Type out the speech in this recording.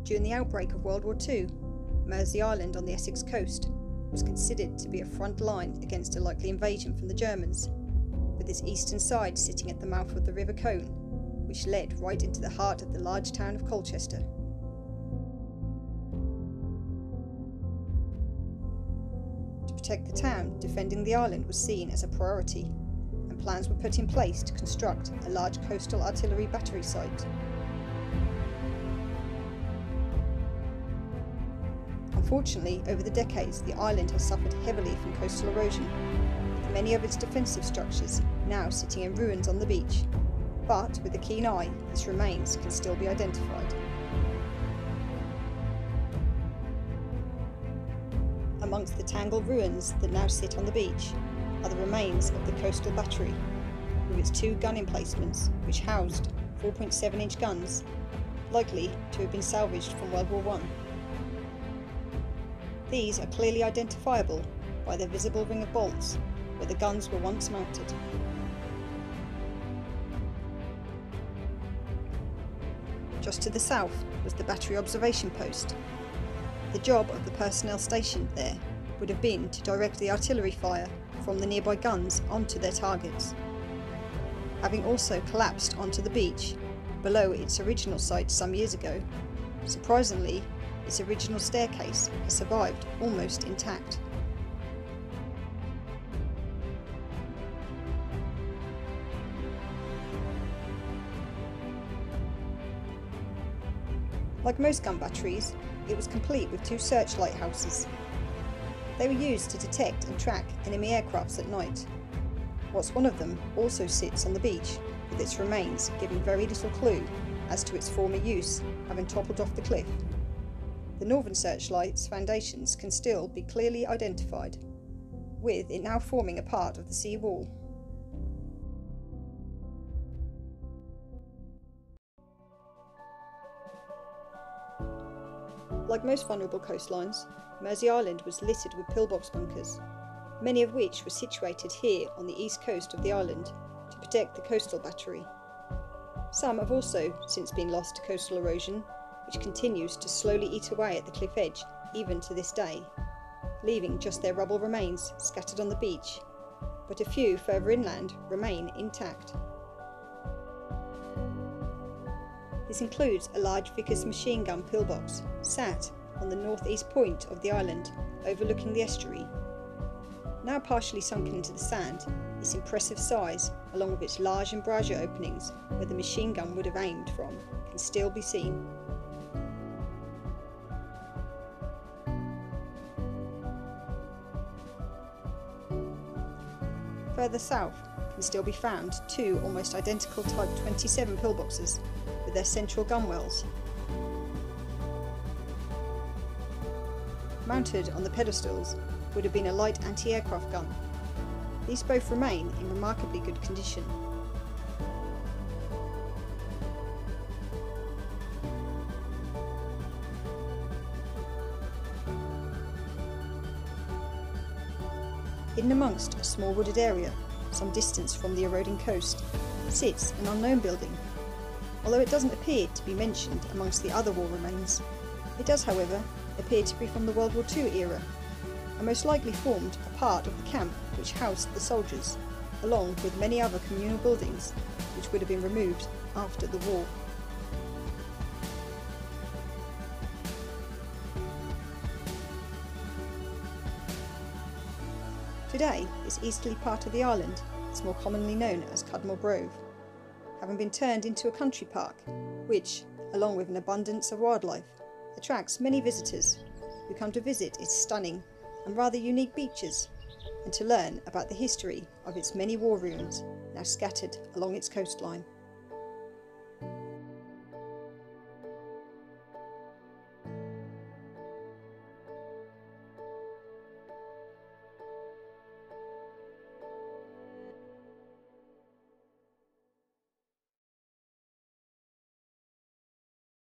during the outbreak of World War II, Mersea Island on the Essex coast was considered to be a front line against a likely invasion from the Germans, with its eastern side sitting at the mouth of the River Colne, which led right into the heart of the large town of Colchester. To protect the town, defending the island was seen as a priority, and plans were put in place to construct a large coastal artillery battery site. Unfortunately, over the decades, the island has suffered heavily from coastal erosion, with many of its defensive structures now sitting in ruins on the beach. But with a keen eye, its remains can still be identified. Amongst the tangled ruins that now sit on the beach are the remains of the coastal battery, with its 2 gun emplacements which housed 4.7-inch guns, likely to have been salvaged from World War I. These are clearly identifiable by their visible ring of bolts where the guns were once mounted. Just to the south was the battery observation post. The job of the personnel stationed there would have been to direct the artillery fire from the nearby guns onto their targets. Having also collapsed onto the beach below its original site some years ago, surprisingly, its original staircase has survived almost intact. Like most gun batteries, it was complete with 2 search lighthouses. They were used to detect and track enemy aircrafts at night, whilst one of them also sits on the beach, with its remains giving very little clue as to its former use, having toppled off the cliff. The northern searchlight's foundations can still be clearly identified, with it now forming a part of the sea wall. Like most vulnerable coastlines, Mersea Island was littered with pillbox bunkers, many of which were situated here on the east coast of the island to protect the coastal battery. Some have also since been lost to coastal erosion, which continues to slowly eat away at the cliff edge even to this day, leaving just their rubble remains scattered on the beach, but a few further inland remain intact. This includes a large Vickers machine gun pillbox sat on the northeast point of the island overlooking the estuary. Now partially sunken into the sand, its impressive size, along with its large embrasure openings where the machine gun would have aimed from, can still be seen. Further south can still be found 2 almost identical Type 27 pillboxes with their central gunwells. Mounted on the pedestals would have been a light anti-aircraft gun. These both remain in remarkably good condition. Hidden amongst a small wooded area, some distance from the eroding coast, sits an unknown building. Although it doesn't appear to be mentioned amongst the other war remains, it does, however, appear to be from the World War II era, and most likely formed a part of the camp which housed the soldiers, along with many other communal buildings which would have been removed after the war. Today, this easterly part of the island is more commonly known as Cudmore Grove, having been turned into a country park, which, along with an abundance of wildlife, attracts many visitors who come to visit its stunning and rather unique beaches and to learn about the history of its many war ruins now scattered along its coastline.